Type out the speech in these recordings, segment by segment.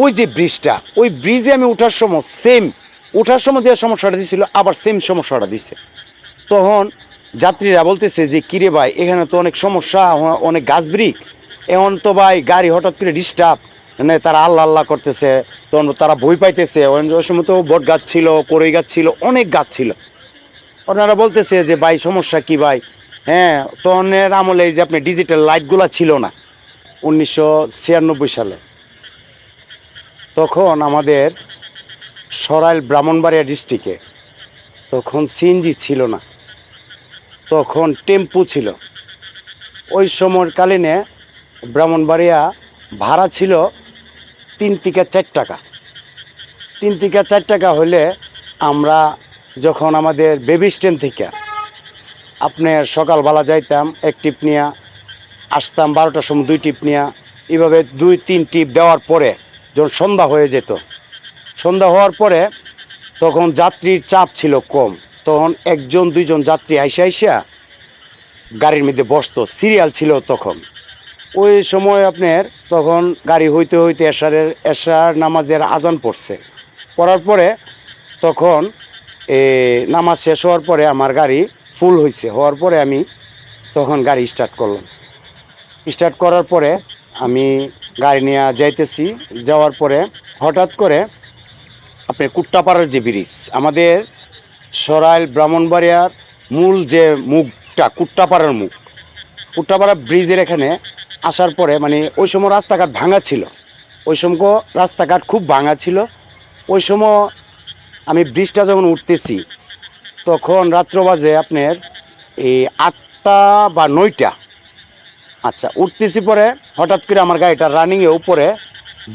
ওই যে ব্রিজটা, ওই ব্রিজে আমি ওঠার সময় যে সমস্যাটা দিছিল আবার সেম সমস্যাটা দিছে। তখন যাত্রীরা বলতেছে যে কিরে ভাই এখানে তো অনেক সমস্যা, অনেক গাছ ব্রিক, এখন তো ভাই গাড়ি হঠাৎ করে ডিস্টার্ব, মানে তারা আল্লাহ আল্লাহ করতেছে, তখন তারা ভয় পাইতেছে। ওই সময় তো বট গাছ ছিল, কড়ই গাছ ছিল, অনেক গাছ ছিল। ওনারা বলতেছে যে ভাই সমস্যা কি ভাই? হ্যাঁ, তখনের আমলে এই যে আপনি ডিজিটাল লাইটগুলো ছিল না 1996 সালে। তখন আমাদের সরাইল ব্রাহ্মণবাড়িয়া ডিস্ট্রিক্টে তখন সিএনজি ছিল না, তখন টেম্পু ছিল। ওই সময়কালীনে ব্রাহ্মণবাড়িয়া ভাড়া ছিল 3 থেকে 4 টাকা। 3 থেকে 4 টাকা হলে আমরা যখন আমাদের বেবি স্ট্যান্ড থেকে আপনার সকালবেলা যাইতাম, এক টিপ নিয়ে আসতাম, 12টার সময় 2 টিপ নিয়ে, এইভাবে 2-3 টিপ দেওয়ার পরে যখন সন্ধ্যা হয়ে যেত, সন্ধ্যা হওয়ার পরে তখন যাত্রীর চাপ ছিল কম, তখন 1-2 জন যাত্রী আইসা গাড়ির মধ্যে বসতো, সিরিয়াল ছিল তখন। ওই সময় আপনার তখন গাড়ি হইতে হইতে এশার নামাজের আজান পড়ছে, পড়ার পরে তখন নামাজ শেষ হওয়ার পরে আমার গাড়ি ফুল হয়েছে, হওয়ার পরে আমি তখন গাড়ি স্টার্ট করলাম। স্টার্ট করার পরে আমি গাড়ি নিয়ে যাইতেছি, যাওয়ার পরে হঠাৎ করে আপনি কুট্টাপাড়ার যে ব্রিজ, আমাদের সরাইল ব্রাহ্মণবাড়িয়ার মূল যে মুখটা কুট্টাপাড়ার মুখ, কুট্টাপাড়া ব্রিজের এখানে আসার পরে মানে ওই সময় রাস্তাঘাট ভাঙা ছিল, ওই সময় রাস্তাঘাট খুব ভাঙা ছিল। ওই সময় আমি ব্রিজটা যখন উঠতেছি তখন রাত্র বাজে আপনার এই 8টা বা 9টা। আচ্ছা, উঠতেছি পরে হঠাৎ করে আমার গাড়িটা রানিংয়ে উপরে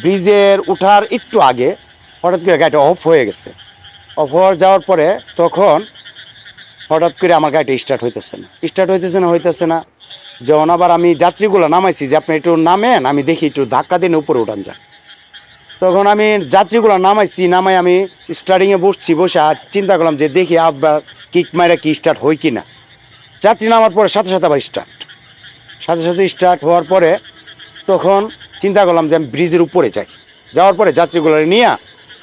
ব্রিজের উঠার একটু আগে হঠাৎ করে গাড়িটা অফ হয়ে গেছে। অফ হওয়ার যাওয়ার পরে তখন হঠাৎ করে আমার গাড়িটা হইতেছে না। যখন আবার আমি যাত্রীগুলো নামাইছি যে আপনি একটু নামেন, আমি দেখি একটু ধাক্কা দিন উপরে উঠান যায়, তখন আমি যাত্রীগুলো নামাই আমি স্টার্টিংয়ে বসে চিন্তা করলাম যে দেখি আবার কিক মাইরা কি স্টার্ট হয় কি না। যাত্রী নামার পরে সাথে সাথে আবার স্টার্ট হওয়ার পরে তখন চিন্তা করলাম যে আমি ব্রিজের উপরে যাওয়ার পরে যাত্রীগুলো নিয়ে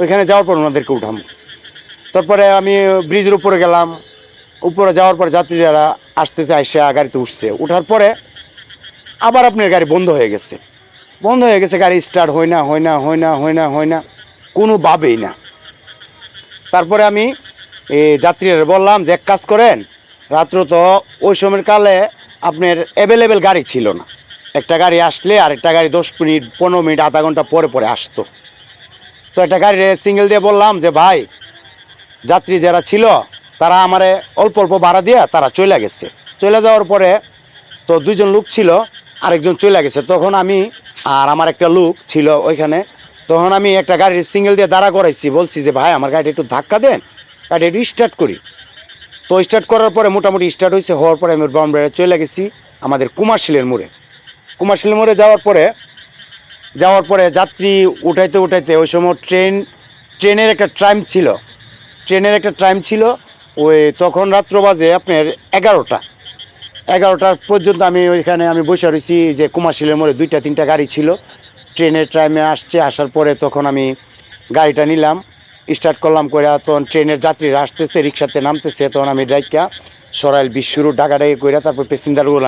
ওইখানে যাওয়ার পর ওনাদেরকে উঠাম। তারপরে আমি ব্রিজের উপরে গেলাম, উপরে যাওয়ার পরে যাত্রীরা আসতেছে, আইসা গাড়িতে উঠছে, উঠার পরে আবার আপনার গাড়ি বন্ধ হয়ে গেছে, গাড়ি স্টার্ট হয় না কোনোভাবেই না। তারপরে আমি যাত্রীরা বললাম যে এক কাজ করেন, রাত্র তো ওই সময়ের কালে আপনার অ্যাভেলেবেল গাড়ি ছিল না, একটা গাড়ি আসলে আর একটা গাড়ি 10 মিনিট 15 মিনিট আধা ঘন্টা পরে আসতো। তো একটা গাড়ি সিঙ্গেল দিয়ে বললাম যে ভাই, যাত্রী যারা ছিল তারা আমারে অল্প অল্প ভাড়া দিয়ে তারা চলে গেছে, চলে যাওয়ার পরে তো 2 জন লোক ছিল, আরেকজন চলে গেছে। তখন আমি আর আমার একটা লোক ছিল ওইখানে, তখন আমি একটা গাড়ির সিঙ্গেল দিয়ে দাঁড়া করাইছি, বলছি যে ভাই আমার গাড়িটা একটু ধাক্কা দেন, গাড়ি একটু স্টার্ট করি। তো স্টার্ট করার পরে মোটামুটি স্টার্ট হয়েছে, হওয়ার পরে আমি বামবাড়ে চলে গেছি আমাদের কুমারশিলের মোড়ে যাওয়ার পরে যাত্রী উঠাইতে ওই সময় ট্রেনের একটা টাইম ছিল। ওই তখন রাত্র বাজে আপনার 11টা পর্যন্ত আমি ওইখানে বসে রয়েছি যে কুমারশিলের মোড়ে 2-3টা গাড়ি ছিল, ট্রেনের টাইমে আসার পরে তখন আমি গাড়িটা নিলাম, স্টার্ট করলাম করে, তখন ট্রেনের যাত্রীরা আসতেছে, রিক্সাতে নামতেছে, তখন আমি ডাইকা সরাইল বিশ্বরু ডাকাডাকি করে তারপর প্যাসেঞ্জারগুলো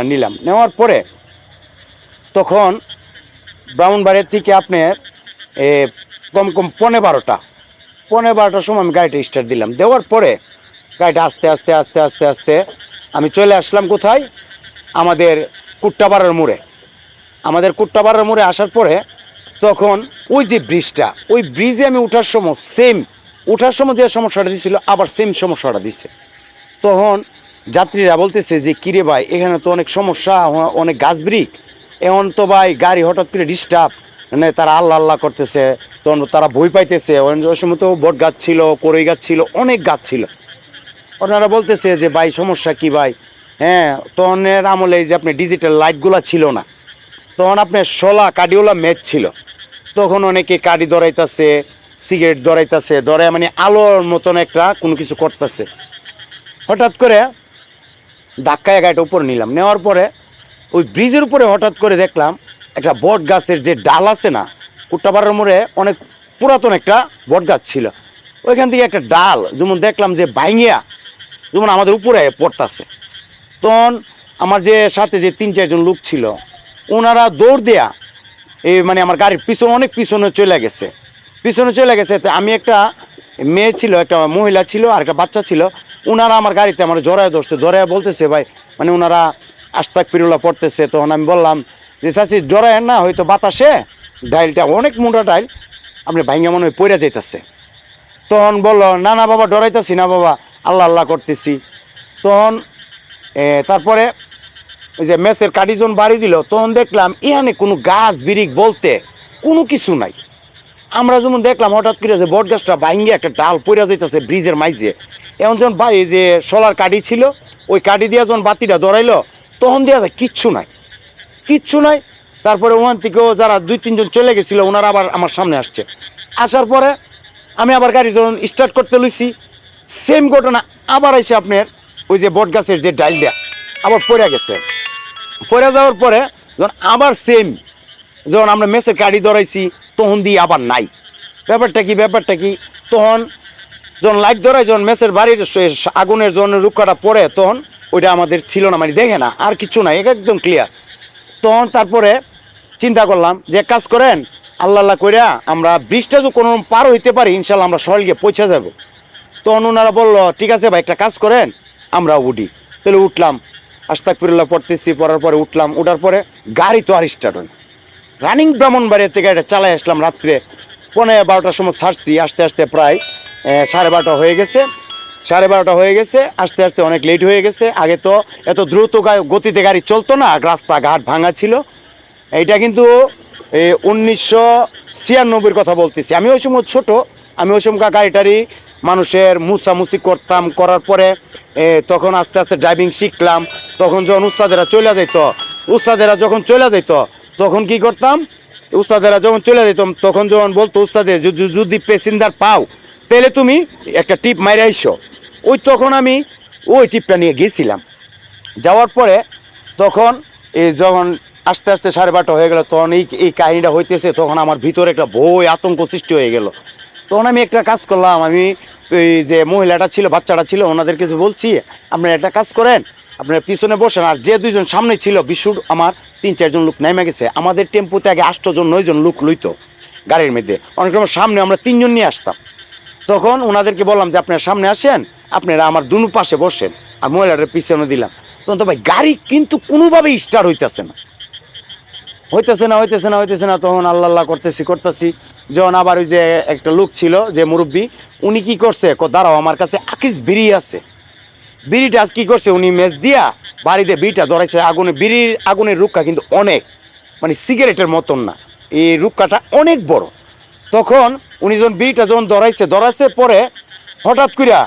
নেওয়ার পরে তখন ব্রাহ্মণবাড়িয়া থেকে আপনার কম 12টার সময় আমি গাড়িটা স্টার্ট দিলাম, দেওয়ার পরে গাড়িটা আস্তে আমি চলে আসলাম কোথায়, আমাদের কুট্টাপাড়ার মোড়ে আসার পরে তখন ওই যে ব্রিজটা, ওই ব্রিজে আমি ওঠার সময় যে সমস্যাটা দিছিল আবার সেম সমস্যাটা দিছে। তখন যাত্রীরা বলতেছে যে কিরে ভাই এখানে তো অনেক সমস্যা, অনেক গাছ ব্রিক, এখন তো ভাই গাড়ি হঠাৎ করে ডিস্টার্ব, মানে তারা আল্লাহ আল্লাহ করতেছে, তখন তারা ভয় পাইতেছে। ওই সময় তো বট গাছ ছিল, কড়ই গাছ ছিল, অনেক গাছ ছিল। ওনারা বলতেছে যে ভাই সমস্যা কি ভাই? হ্যাঁ, তখনের আমলে এই যে আপনি ডিজিটাল লাইটগুলো ছিল না, তখন আপনার কাডিওলা ম্যাচ ছিল, তখন অনেকে কাডি ধরাইতেছে, সিগারেট ধরায় মানে আলোর মতন একটা কোনো কিছু করতেছে। হঠাৎ করে ধাক্কায় গাড়িটা উপরে নেওয়ার পরে ওই ব্রিজের উপরে হঠাৎ করে দেখলাম একটা বট গাছের যে ডাল আছে না, উট্টাপাড়ার মোড়ে অনেক পুরাতন একটা বট গাছ ছিল। ওইখান থেকে একটা ডাল যেমন দেখলাম যে ভাঙিয়া যেমন আমাদের উপরে পড়তাছে। তখন আমার যে সাথে যে 3-4 জন লোক ছিল ওনারা দৌড় দেয়া এই মানে আমার গাড়ির পিছনে অনেক পিছনে চলে গেছে, তো আমি একটা মেয়ে ছিল, একটা মহিলা ছিল আর একটা বাচ্চা ছিল, ওনারা আমার গাড়িতে আমার জড়ায় ধরছে, জড়ায় বলতেছে ভাই মানে ওনারা আস্তাক ফিরুল্লাহ পড়তেছে। তখন আমি বললাম যে চাচি জড়ায় না, হয়তো বাতাসে ডাইলটা অনেক মোটা ডাইল আপনি ভাইঙ্গা মনে হয় পড়ে যাইতেছে। তখন বললো না না বাবা ডরাইতেছি না বাবা, আল্লাহ আল্লাহ করতেছি। তখন তারপরে ওই যে মেসের কাটিজন বাড়ি দিল, তখন দেখলাম এখানে কোনো গাছ বিরিক বলতে কোনো কিছু নাই। আমরা যেমন দেখলাম হঠাৎ করে যে বট গাছটা ভাঙ্গে একটা ডাল পড়ে যাইতেছে ব্রিজের মাইজে। এমন যখন ভাই যে সোলার কাঠি ছিল ওই কাঠি দিয়া যখন বাতিটা ধরাইলো তখন দেওয়া যায় কিচ্ছু নাই, কিচ্ছু নাই। তারপরে ওখান থেকেও যারা 2-3 জন চলে গেছিলো ওনারা আবার আমার সামনে আসছে। আসার পরে আমি আবার গাড়ি যখন স্টার্ট করতে লইছি সেম ঘটনা আবার এসে আপনার ওই যে বট গাছের যে ডালটা আবার পড়ে গেছে। পড়ে যাওয়ার পরে যখন আবার সেম যখন আমরা মেসের গাড়ি ধরাইছি তখন দিয়ে আবার নাই। ব্যাপারটা কি তখন যখন লাইট ধরাই যখন মেসের বাড়ির আগুনের যখন রুক্ষাটা পড়ে তখন ওইটা আমাদের ছিল না, মানে দেখে না আর কিছু নাই, একদম ক্লিয়ার। তখন তারপরে চিন্তা করলাম যে কাজ করেন আল্লাহ আল্লাহ কইরা আমরা ব্রিজটা যদি কোনো পার হইতে পারি ইনশাল্লাহ আমরা সরল গিয়ে পৌঁছে যাব। তখন ওনারা বললো ঠিক আছে ভাই একটা কাজ করেন আমরা উঠি। তাহলে উঠলাম, আস্তাগফিরুল্লাহ পড়তেছি, পড়ার পরে উঠলাম। উঠার পরে গাড়ি তো আর স্টার্ট হয় না। রানিং ব্রাহ্মণবাড়িয়া থেকে এটা চালাই আসলাম রাত্রে 11:30টার সময় ছাড়ছি, আস্তে আস্তে প্রায় 12:30 হয়ে গেছে। 12:30 হয়ে গেছে, আস্তে আস্তে অনেক লেট হয়ে গেছে। আগে তো এত দ্রুত গতিতে গাড়ি চলতো না, রাস্তাঘাট ভাঙা ছিল। এইটা কিন্তু 1996-র কথা বলতেছি। আমি ওই সময় ছোট, আমি ওই সময় গাড়িটারি মানুষের মুছামুছি করতাম, করার পরে তখন আস্তে আস্তে ড্রাইভিং শিখলাম। তখন যখন উস্তাদেরা যখন চলে যেত তখন কি করতাম, উস্তাদেরা যখন চলে যেতাম তখন যখন বলতো উস্তাদে যদি প্যাসেঞ্জার পাও তাহলে তুমি একটা টিপ মাইরে আইসো। ওই তখন আমি ওই টিপটা নিয়ে গেছিলাম। যাওয়ার পরে তখন যখন আস্তে আস্তে 12:30 হয়ে গেল তখন এই কাহিনিটা হইতেছে, তখন আমার ভিতরে একটা ভয় আতঙ্ক সৃষ্টি হয়ে গেল। তখন আমি একটা কাজ করলাম, আমি ওই যে মহিলাটা ছিল বাচ্চাটা ছিল ওনাদেরকে যে বলছি আপনারা একটা কাজ করেন আপনারা পিছনে বসেন। আর যে 2 জন সামনে ছিল বিশুর আমার 3-4 জন লোক নেমে গেছে। আমাদের টেম্পুতে আগে 8 জন 9 জন লোক লইতো গাড়ির মধ্যে, অনেক সময় সামনে আমরা 3 জন নিয়ে আসতাম। তখন ওনাদেরকে বললাম যে আপনারা সামনে আসেন, আপনারা আমার দুনো পাশে বসেন, আর মহিলাটার পিছনে দিলাম। তখন তো ভাই গাড়ি কিন্তু কোনোভাবেই স্টার্ট হইতেছে না। তখন আল্লাহ আল্লাহ করতেছি। যখন আবার ওই যে একটা লোক ছিল যে মুরব্বী, উনি কি করছে দাঁড়াও আমার কাছে আকিস বিড়ি আছে। বিড়িটা কি করছে উনি মেজ দিয়া বাড়িতে বিড়িটা ধরাইছে। আগুনের রুক্ষা কিন্তু অনেক, মানে সিগারেটের মতন না, এই রুক্ষাটা অনেক বড়। তখন উনি যখন বিড়িটা যখন ধরাইছে পরে হঠাৎ করিয়া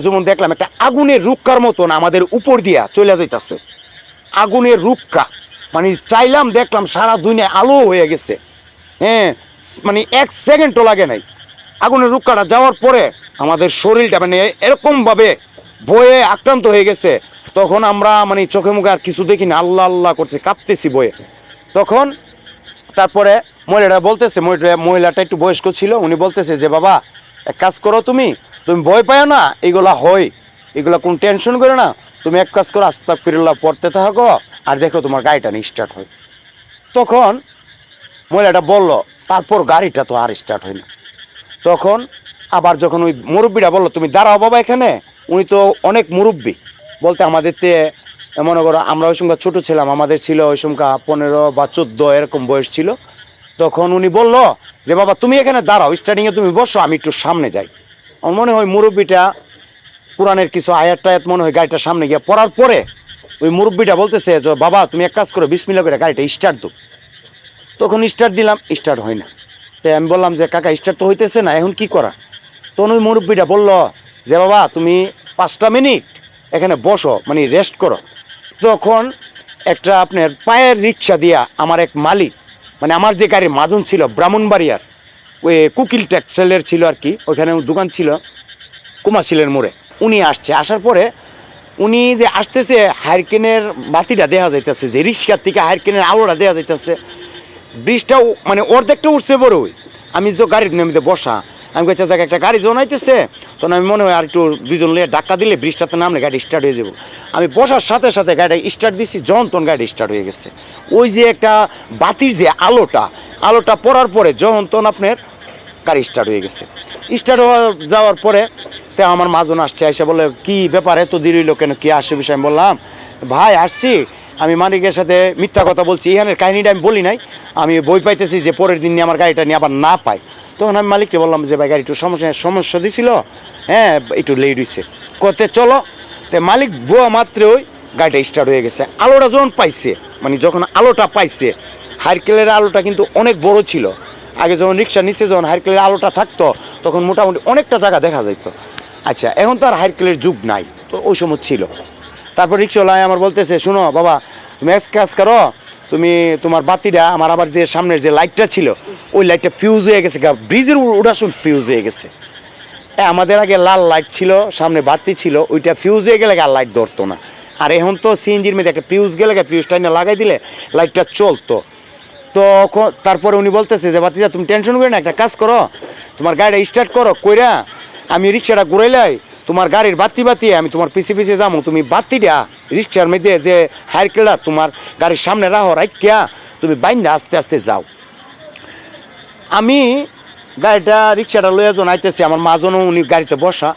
যেমন দেখলাম একটা আগুনের রুক্ষার মতন আমাদের উপর দিয়া চলে যাইতেছে। আগুনের রুক্ষা মানে চাইলাম দেখলাম সারা দুনিয়ায় আলো হয়ে গেছে। মানে 1 সেকেন্ডও লাগে নাই। আগুনের রুক্ষাটা যাওয়ার পরে আমাদের শরীরটা মানে এরকমভাবে ভয়ে আক্রান্ত হয়ে গেছে। তখন আমরা মানে চোখে মুখে আর কিছু দেখি না, আল্লাহ আল্লাহ করতে কাঁপতেছি বয়ে। তখন তারপরে মহিলাটা একটু বয়স্ক ছিল, উনি বলতেছে যে বাবা এক কাজ করো, তুমি ভয় পাও না, এগুলা কোন টেনশন করো না, তুমি এক কাজ করো আস্তাগফিরুল্লাহ পড়তে থাকো আর দেখো তোমার গাড়িটা নিয়ে স্টার্ট হয়। তখন মহিলাটা বলল, তারপর গাড়িটা তো আর স্টার্ট হয় না। তখন আবার যখন ওই মুরব্বীটা বললো তুমি দাঁড়াও বাবা এখানে, উনি তো অনেক মুরব্বী বলতে আমাদের মনে করো আমরা ওই সময় ছোটো ছিলাম, আমাদের ছিল ওই সময় 15 বা 14 এরকম বয়স ছিল। তখন উনি বলল যে বাবা তুমি এখানে দাঁড়াও, স্টার্টিংয়ে তুমি বসো, আমি একটু সামনে যাই। আমার মনে হয় মুরব্বীটা কোরআনের কিছু আয়াত টায়াত মনে হয় গাড়িটার সামনে গিয়ে পড়ার পরে ওই মুরব্বীটা বলতেছে যে বাবা তুমি এক কাজ করো, বিসমিল্লাহ করে গাড়িটা স্টার্ট দাও। তখন স্টার্ট দিলাম, স্টার্ট হয় না। তাই আমি বললাম যে কাকা স্টার্ট তো হইতেছে না, এখন কি করা? তখন ওই মুরব্বীটা বলল যে বাবা তুমি 5টা মিনিট এখানে বসো, মানে রেস্ট করো। তখন একটা আপনার পায়ের রিক্সা দিয়া আমার এক মালিক, মানে আমার যে গাড়ির মাজন ছিল ব্রাহ্মণবাড়িয়ার ওই কুকিল টেক্সটাইলের ছিল আর কি, ওইখানে দোকান ছিল কুমাশিলের মোড়ে, উনি আসছে। আসার পরে উনি যে আসতেছে হাইরকেনের বাতিটা দেখা যাইতেছে, যে রিক্সার থেকে হাইরকেনের আলোটা দেখা যাইতেছে। ব্রিজটাও মানে অর্ধেকটা উঠছে বড় ওই আমি তো গাড়ির নেমে বসা আমি কাছে দেখ একটা গাড়ি জনাইতেছে তখন আমি মনে হয় আর একটু দুজন লিয়ে ধাক্কা দিলে ব্রিজটাতে নামলে গাড়ি স্টার্ট হয়ে যাবো আমি বসার সাথে সাথে গাড়িটা স্টার্ট দিচ্ছি যখন তখন গাড়ি স্টার্ট হয়ে গেছে ওই যে একটা বাতির যে আলোটা পড়ার পরে যখন তখন আপনার গাড়ি স্টার্ট হয়ে গেছে স্টার্ট যাওয়ার পরে তো আমার মাজন আসছে এসে বলে কি ব্যাপার এত দেরি হইলো কেন কি আসছে বিষয় আমি বললাম ভাই আসছি আমি মালিকের সাথে মিথ্যা কথা বলছি এখানের কাহিনিটা আমি বলি নাই আমি বই পাইতেছি যে পরের দিন নিয়ে আমার গাড়িটা নিয়ে আবার না পাই তখন আমি মালিককে বললাম যে ভাই গাড়ি একটু সমস্যা দিছিল হ্যাঁ একটু লেট হয়েছে করতে চলো তো মালিক বোয়া মাত্রই গাড়িটা স্টার্ট হয়ে গেছে আলোটা যখন পাইছে মানে যখন আলোটা পাইছে হাইরকেলের আলোটা কিন্তু অনেক বড় ছিল আগে যখন রিক্সা নিচে যখন হাইরকেলের আলোটা থাকতো তখন মোটামুটি অনেকটা জায়গা দেখা যেত আচ্ছা এখন তো আর হাইরকেলের যুগ নাই তো ওই সময় ছিল তারপর রিক্সাওয়ালা আমার বলতেছে শুনো বাবা তুমি এক কাজ করো তুমি তোমার বাতিটা আমার আবার যে সামনের যে লাইটটা ছিল ওই লাইটটা ফিউজ হয়ে গেছে ব্রিজের উড়াশুন ফিউজ হয়ে গেছে আমাদের আগে লাল লাইট ছিল সামনে বাতি ছিল ওইটা ফিউজ হয়ে গেলে আর লাইট ধরতো না আর এখন তো সিএনজির মধ্যে একটা ফিউজ গেলে ফিউজটা না লাগাই দিলে লাইটটা চলতো তো তারপরে উনি বলতেছে যে বাতিজা তুমি টেনশন করে না একটা কাজ করো তোমার গাড়িটা স্টার্ট করো কইরা আমি রিক্সাটা ঘুরাইলাই তোমার গাড়ির বাতি আমি তোমার পিছিয়ে যাবো তুমি বাতিটা রিক্সার মধ্যে যে হাইরকেলটা তোমার গাড়ির সামনে রাখো রাখিয়া তুমি বাইন্দা আস্তে আস্তে যাও আমি গাড়িটা রিক্সাটা লইয়া জন আইতেছি আমার মাজনও উনি গাড়িতে বসা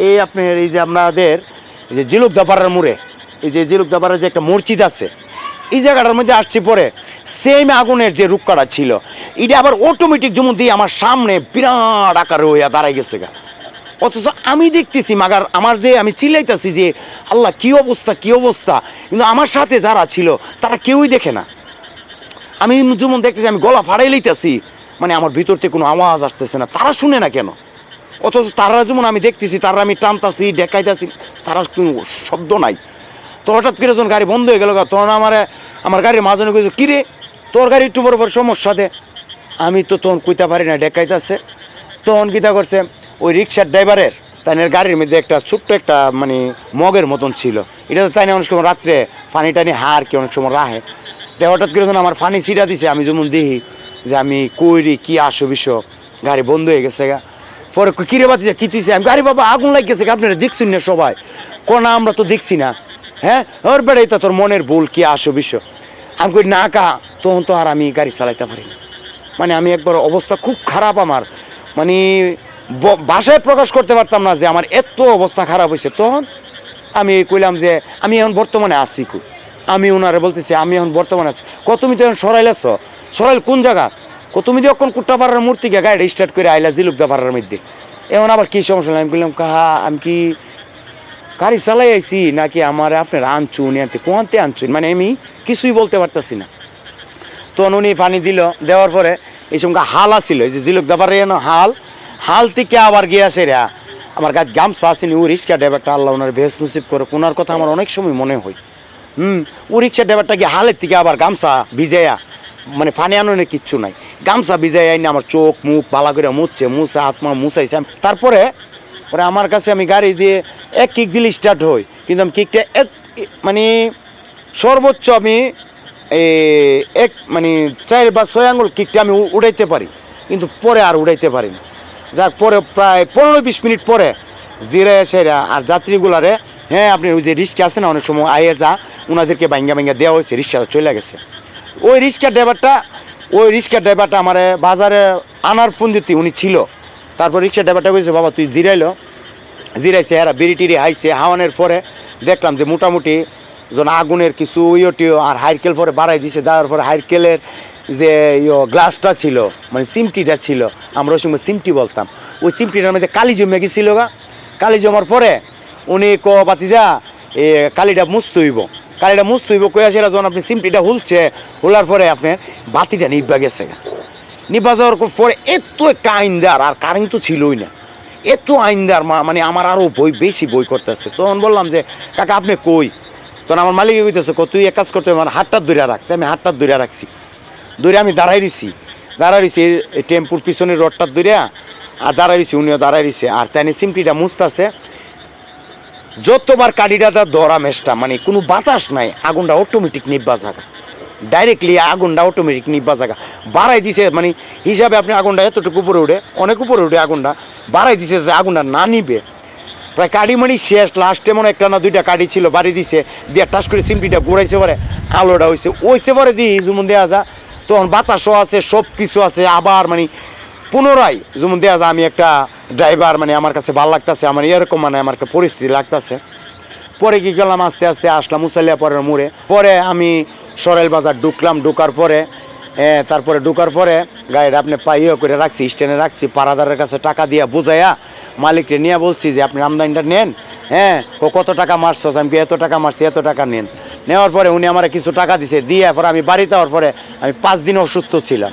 এই আপনার এই যে আপনাদের এই যে জিলুকদাপাড়ার মোড়ে এই যে জিলুকদাপাড়ার যে একটা মসজিদ আছে এই জায়গাটার মধ্যে আসছি পরে সেম আগুনের যে রুক্কাটা ছিল এটা আবার অটোমেটিক যেমন দিয়ে আমার সামনে বিরাট আকার হইয়া দাঁড়াই গেছে গা অথচ আমি দেখতেছি মাগার আমার যে আমি চিল্লাইতেছি যে আল্লাহ কি অবস্থা কিন্তু আমার সাথে যারা ছিল তারা কেউই দেখে না আমি যেমন দেখতেছি আমি গলা ফাড়াই লইতেছি মানে আমার ভিতর থেকে কোনো আওয়াজ আসতেছে না তারা শুনে না কেন অথচ তারা যেমন আমি দেখতেছি তারা আমি টানতাছি ডেকাইতেছি তারা কোনো শব্দ নাই তো হঠাৎ করে যখন গাড়ি বন্ধ হয়ে গেল তখন আমার গাড়ির মাঝখানে কইছে কিরে তোর গাড়ি একটু বড় সমস্যা দে আমি তো তখন কইতে পারি না ডেকাইতেছে তখন কীটা করছে ওই রিক্সার ড্রাইভারের তাই গাড়ির মধ্যে একটা ছোট্ট একটা মানে মগের মতন ছিল এটা তো তাই না অনেক সময় রাত্রে পানি টানি হার কি অনেক সময় রাহে তো হঠাৎ করে যখন আমার পানি ছিটা দিছে আমি যেমন দেখি যে আমি কইরি কি আসো বিষয় গাড়ি বন্ধ হয়ে গেছে গা পরে কিরে বাতি কি দিছে আমি গাড়ি বাবা আগুন লাগিয়েছে আপনারা দেখছেন না সবাই কোনা আমরা তো দেখছি না হ্যাঁ ওর বেড়াই তা তোর মনের ভুল কি আসো বিষয় আমি কই না কা তখন তো আর আমি গাড়ি চালাইতে পারি না মানে আমি একবার অবস্থা খুব খারাপ আমার মানে ভাষায় প্রকাশ করতে পারতাম না যে আমার এত অবস্থা খারাপ হয়েছে তখন আমি কইলাম যে আমি এখন বর্তমানে আছি আমি ওনারে বলতেছি আমি এখন বর্তমানে আছি তুমি তো এখন সরাইলেছ সরাইল কোন জায়গা তুমি যে এখন কুট্টাপাড়ার মূর্তিকে গাড়িটা স্টার্ট করে আইলা জিলুকদাপাড়ার মধ্যে এখন আবার কী সমস্যা আমি বললাম কাহা আমি কি গাড়ি চালাই আইছি নাকি আমার আপনার আনছুন এতে কোয়ান্তে আনছুন মানে আমি কিছুই বলতে পারতেছি না তখন উনি পানি দিল দেওয়ার পরে এই সঙ্গে হাল আসিল এই যে জিলুকদাপাড়ার হাল থেকে আবার গিয়ে আসে রা আমার গাছ গামছা আসেনি ও রিক্সা ড্রাইভারটা আল্লাহ ওনার ভেস নসিব করে ওনার কথা আমার অনেক সময় মনে হয় ও রিক্সা ড্রাইভারটা গিয়ে হালের থেকে আবার গামছা ভিজাইয়া মানে ফানি আনোনের কিচ্ছু নাই গামছা ভিজাই আইনি আমার চোখ মুখ ভালো করে মুছে হাত মা মুছাইছে তারপরে পরে আমার কাছে আমি গাড়ি দিয়ে এক কিক দিলে স্টার্ট হই কিন্তু আমি কিকটা মানে সর্বোচ্চ আমি এক মানে 4 বা 6 আঙুল কিকটা আমি উড়াইতে পারি কিন্তু পরে আর উড়াইতে পারি না যাক পরে প্রায় 15-20 মিনিট পরে জিরে সেরা আর যাত্রীগুলারে হ্যাঁ আপনি ওই যে রিক্সা আছে না অনেক সময় আইয়ে যা ওনাদেরকে ভাঙ্গা দেওয়া হয়েছে রিক্সাটা চলে গেছে ওই রিক্সা ড্রাইভারটা আমার বাজারে আনার পঞ্জিতি উনি ছিল তারপর রিক্সা ড্রাইভারটা বলছে বাবা তুই জিরাইছে এরা বিড়ি টিড়ি হাইছে হাওয়ানের পরে দেখলাম যে মোটামুটি যখন আগুনের কিছু ইয়োটিও আর হাইরকেল পরে বাড়াই দিছে দেওয়ার পরে হাইরকেলের যে গ্লাসটা ছিল মানে চিমটিটা ছিল আমরা ওই সময় চিমটি বলতাম ওই চিমটিটার মধ্যে কালি জমে গেছিল কালি জমার পরে উনি বাতিজা কালিটা মুছতে হইব কইয়া সেটা যখন আপনি চিমটিটা হুলার পরে আপনার বাতিটা নিভা গেছে নিভা যাওয়ার পরে এত একটা আইনদার আর কারেন্ট তো ছিলই না এত আইনদার মানে আমার আরও বেশি বই করতেছে তখন বললাম যে কাকা আপনি কই তখন আমার মালিক কইতেছে তুই এক কাজ করতে আমার হাতটা ধরে রাখতে আমি হাতটা ধরে রাখছি ধরে আমি দাঁড়াই রইছি এই টেম্পুর পিছনের রডটা ধরে আর দাঁড়াই রইছি উনিও দাঁড়াই রইছে আর তাই চিমটিটা মুছতেছে যতবার কাঠিটা ধরা মেশটা মানে কোনো বাতাস নাই আগুনটা অটোমেটিক নিভা জায়গা ডাইরেক্টলি আগুনটা অটোমেটিক নিবা জায়গা বাড়াই দিছে, মানে হিসাবে আপনি আগুনটা এতটুকু উপরে উঠে, অনেক উপরে উঠে আগুনটা বাড়াই দিছে যে আগুনটা না নিবে। প্রায় কাঠি মানে শেষ, লাস্টে মনে একটা না দুইটা কাঠি ছিল, বাড়ি দিছে দিয়ে টাস করে চিমটিটা ঘুরাইছে পরে আলোটা হইছে পরে দিই যেমন দেওয়া যা, তখন বাতাসও আছে, সব কিছু আছে। আবার মানে পুনরায় যেমন দেওয়া যায়, আমি একটা ড্রাইভার, মানে আমার কাছে ভালো লাগতেছে, আমার এরকম মানে আমার একটা পরিস্থিতি লাগতেছে। পরে কি করলাম, আস্তে আস্তে আসলাম মুসাল্লিয়া পরের মোড়ে। পরে আমি সরাইল বাজার ঢুকলাম, ঢুকার পরে তারপরে ঢুকার পরে গাড়িটা আপনি পাইয়ে করে রাখছি, স্ট্যান্ডে রাখছি, পাড়াদারের কাছে টাকা দিয়া বুঝাইয়া মালিককে নিয়ে বলছি যে আপনি আমদানিটা নেন, হ্যাঁ কত টাকা মারছ, আমি এত টাকা মারছি, এত টাকা নেন। নেওয়ার পরে উনি আমার কিছু টাকা দিছে, দিয়ে পরে আমি বাড়িতে যাওয়ার পরে আমি 5 দিন অসুস্থ ছিলাম।